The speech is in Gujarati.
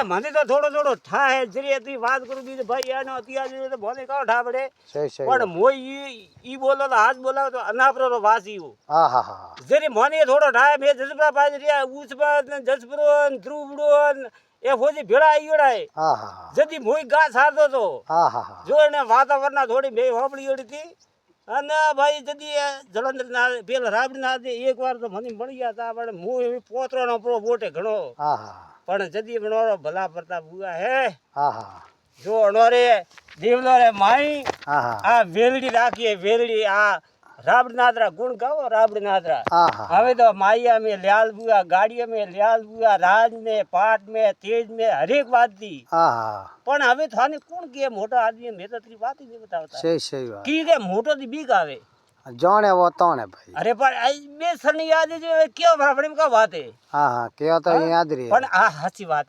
પણ મને તો થોડો થોડો ઠા હે જરી તું વાત કરું દીધું ભાઈ આનો અત્યારે તો મને કાવ ઠા પડે પણ મોય ઈ બોલો તો હાથ બોલાવો તો અનાપરો વાસી હા હા હા જરી મને થોડો ઠા મે જસપરા પાજ રહ્યા ઉસબા જસપરો ધ્રુવડો એ ફોજી ભેળા ઈડાય હા હા જદી મોય ગા સારતો તો હા હા જો એને વાતાવરણ થોડી બે હોબળી ઓડી હતી અને ભાઈ જદી જલંધર ના પેલા રાબડી ના એક વાર તો મને મળી ગયા તા પણ હું પોતરો નો બોટે ઘણો હા હા પણ જદી બણો ભલા પડતા બુઆ હે હા હા જો અણોરે દેવલો રે માઈ હા હા આ વેલડી રાખીએ વેલડી આ રાબડીનાથરા ગુણ ગાવો રાબડીનાથરા હા હા હવે તો માયા में ल्याल बुआ गाड़िया में ल्याल बुआ राज में पाट में तेज में हरेक बात दी હા હા પણ હવે થાને કોણ કે મોટા આદમી મેં તો તારી વાત જ નહીં બતાવતા સહી વાત કી કે મોટો થી બીક આવે જાણે वो तोने भाई અરે પણ આ બે સની યાદ છે કેવો આપણે કા વાત હે हाँ हाँ क्या तो याद रही પણ આ સાચી વાત